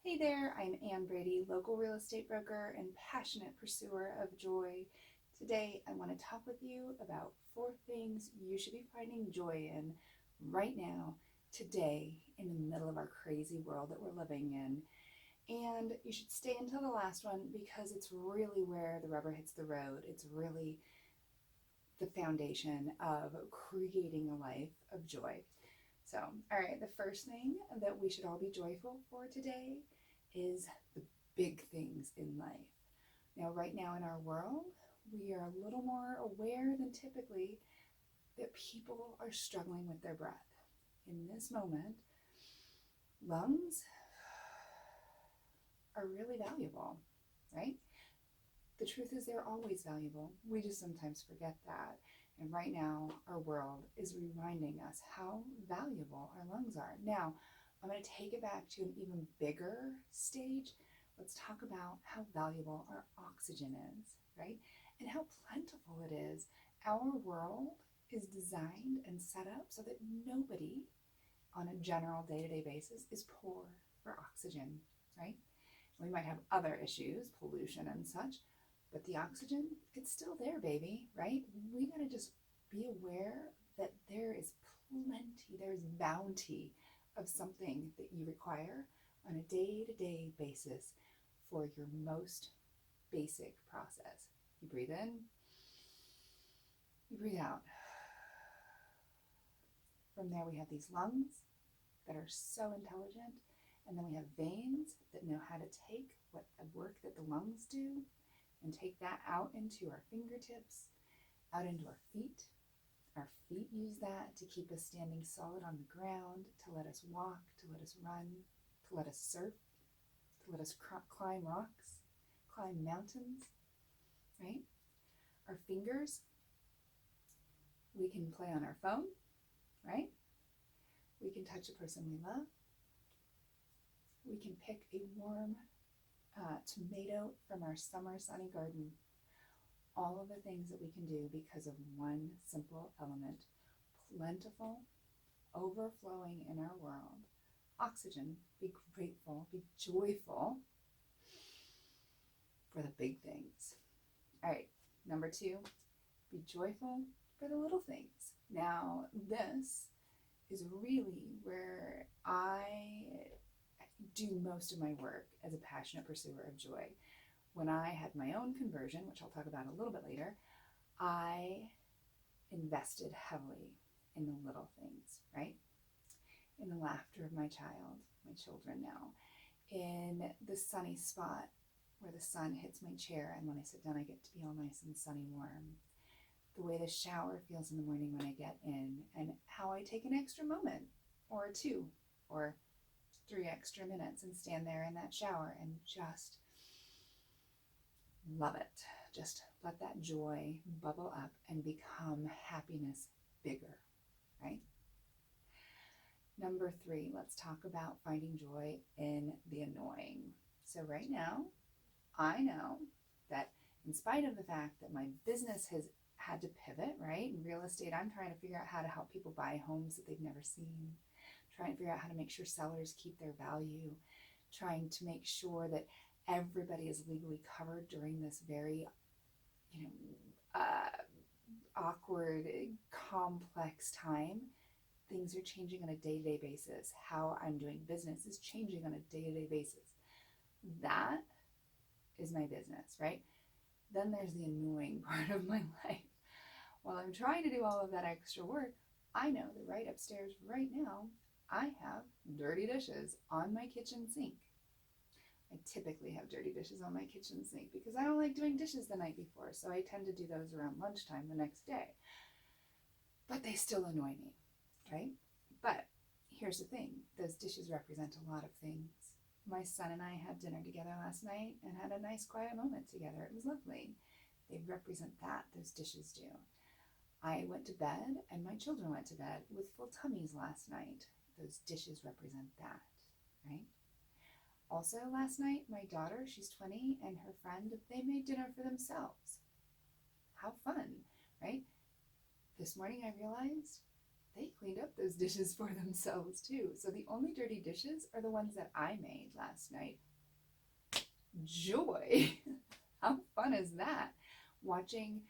Hey there, I'm Ann Brady, local real estate broker and passionate pursuer of joy. Today, I want to talk with you about 4 things you should be finding joy in right now, today, in the middle of our crazy world that we're living in. And you should stay until the last one because it's really where the rubber hits the road. It's really the foundation of creating a life of joy. So, all right, the first thing that we should all be joyful for today is the big things in life. Now, right now in our world, we are a little more aware than typically that people are struggling with their breath. In this moment, lungs are really valuable, right? The truth is they're always valuable. We just sometimes forget that. And right now, our world is reminding us how valuable our lungs are. Now, I'm going to take it back to an even bigger stage. Let's talk about how valuable our oxygen is, right? And how plentiful it is. Our world is designed and set up so that nobody on a general day-to-day basis is poor for oxygen, right? We might have other issues, pollution and such, but the oxygen, it's still there, baby, right? We gotta just be aware that there is plenty, there's bounty of something that you require on a day-to-day basis for your most basic process. You breathe in, you breathe out. From there, we have these lungs that are so intelligent, and then we have veins that know how to take what work that the lungs do and take that out into our fingertips, out into our feet. Our feet use that to keep us standing solid on the ground, to let us walk, to let us run, to let us surf, to let us climb rocks, climb mountains, right? Our fingers, we can play on our phone, right? We can touch a person we love. We can pick a warm tomato from our summer sunny garden. All of the things that we can do because of one simple element, plentiful, overflowing in our world. Oxygen. Be grateful, be joyful for the big things. All right, number 2, be joyful for the little things. Now, this is really where I do most of my work as a passionate pursuer of joy. When I had my own conversion, which I'll talk about a little bit later, I invested heavily in the little things, right? In the laughter of my children now, in the sunny spot where the sun hits my chair, and when I sit down, I get to be all nice and sunny warm. The way the shower feels in the morning when I get in, and how I take an extra moment or 2 or 3 extra minutes and stand there in that shower and just love it. Just let that joy bubble up and become happiness bigger, right? Number 3, let's talk about finding joy in the annoying. So right now, I know that in spite of the fact that my business has had to pivot, right? In real estate, I'm trying to figure out how to help people buy homes that they've never seen, trying to figure out how to make sure sellers keep their value, trying to make sure that everybody is legally covered during this very, awkward, complex time. Things are changing on a day-to-day basis. How I'm doing business is changing on a day-to-day basis. That is my business, right? Then there's the annoying part of my life. While I'm trying to do all of that extra work, I know that right upstairs right now, I have dirty dishes on my kitchen sink. I typically have dirty dishes on my kitchen sink because I don't like doing dishes the night before, so I tend to do those around lunchtime the next day. But they still annoy me, right? But here's the thing, those dishes represent a lot of things. My son and I had dinner together last night and had a nice quiet moment together. It was lovely. They represent that, those dishes do. I went to bed and my children went to bed with full tummies last night. Those dishes represent that, right? Also last night, my daughter, she's 20, and her friend, they made dinner for themselves. How fun, right? This morning I realized they cleaned up those dishes for themselves too. So the only dirty dishes are the ones that I made last night. Joy! How fun is that? Watching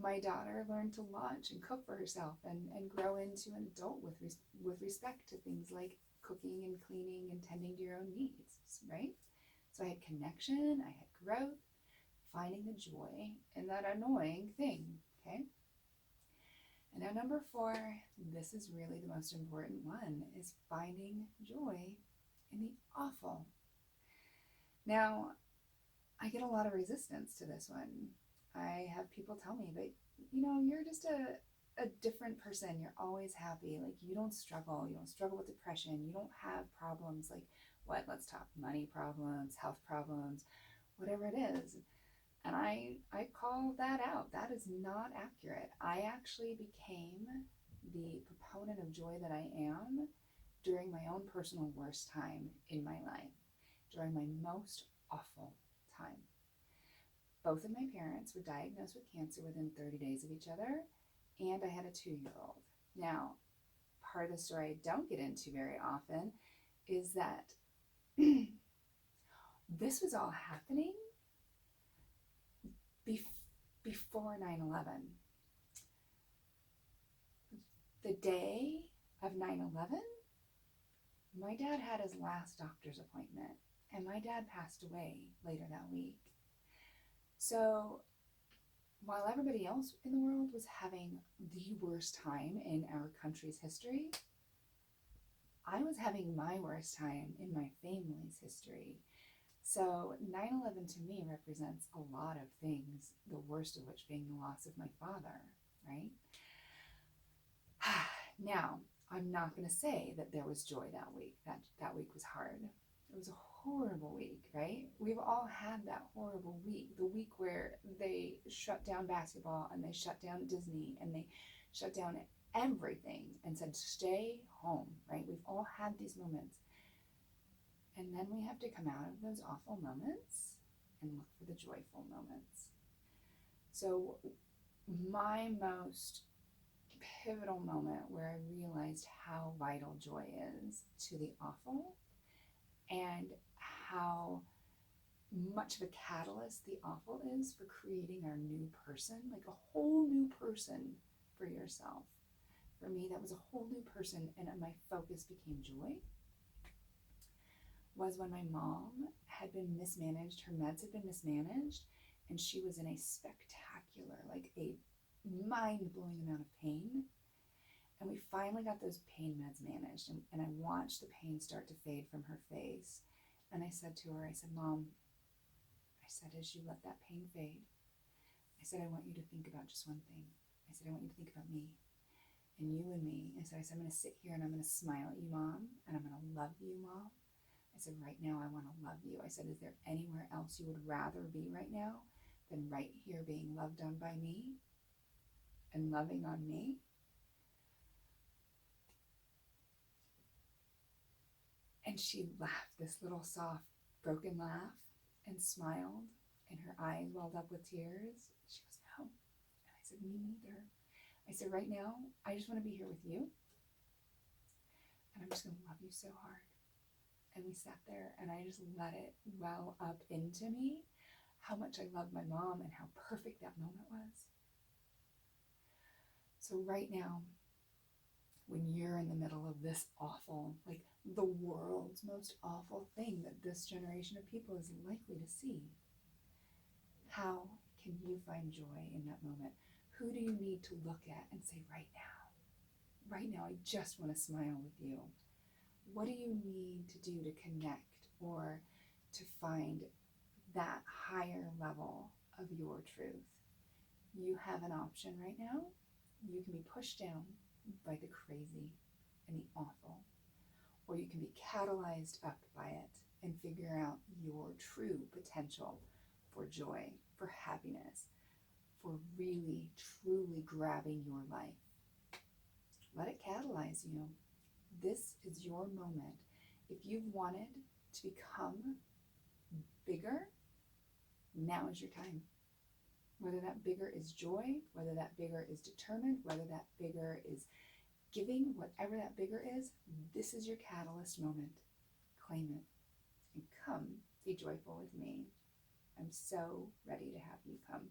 my daughter learn to launch and cook for herself and grow into an adult with respect to things like cooking and cleaning and tending to your own needs, right? So I had connection, I had growth, finding the joy in that annoying thing, okay? And now number 4, this is really the most important one, is finding joy in the awful. Now, I get a lot of resistance to this one. I have people tell me, but you're just a different person. You're always happy. Like, you don't struggle. You don't struggle with depression. You don't have problems like what? Let's talk money problems, health problems, whatever it is. And I call that out. That is not accurate. I actually became the proponent of joy that I am during my own personal worst time in my life, during my most awful time. Both of my parents were diagnosed with cancer within 30 days of each other, and I had a 2-year-old. Now, part of the story I don't get into very often is that this was all happening before 9/11. The day of 9/11, my dad had his last doctor's appointment, and my dad passed away later that week. So while everybody else in the world was having the worst time in our country's history, I was having my worst time in my family's history. So 9/11 to me represents a lot of things, the worst of which being the loss of my father, right? Now, I'm not going to say that there was joy that week. That week was hard. It was a horrible week, right? We've all had that horrible week. The week where they shut down basketball and they shut down Disney and they shut down everything and said, stay home, right? We've all had these moments. And then we have to come out of those awful moments and look for the joyful moments. So my most pivotal moment where I realized how vital joy is to the awful and how much of a catalyst the awful is for creating our new person, like a whole new person for yourself. For me, that was a whole new person, and my focus became joy, was when my mom had been mismanaged, her meds had been mismanaged, and she was in a spectacular, like a mind-blowing amount of pain. And we finally got those pain meds managed, and I watched the pain start to fade from her face. And I said to her, I said, Mom, I said, as you let that pain fade, I said, I want you to think about just one thing. I said, I want you to think about me and you and me. I said, I'm going to sit here and I'm going to smile at you, Mom, and I'm going to love you, Mom. I said, right now I want to love you. I said, is there anywhere else you would rather be right now than right here being loved on by me and loving on me? And she laughed, this little soft, broken laugh, and smiled, and her eyes welled up with tears. She goes, no. And I said, me neither. I said, right now, I just want to be here with you, and I'm just going to love you so hard. And we sat there, and I just let it well up into me how much I loved my mom and how perfect that moment was. So right now, when you're in the middle of this awful, like the world's most awful thing that this generation of people is likely to see, how can you find joy in that moment? Who do you need to look at and say, right now, I just want to smile with you? What do you need to do to connect or to find that higher level of your truth? You have an option right now. You can be pushed down by the crazy and the awful, or you can be catalyzed up by it and figure out your true potential for joy, for happiness, for really, truly grabbing your life. Let it catalyze you. This is your moment. If you've wanted to become bigger, now is your time. Whether that bigger is joy, whether that bigger is determined, whether that bigger is giving, whatever that bigger is, this is your catalyst moment. Claim it and come be joyful with me. I'm so ready to have you come.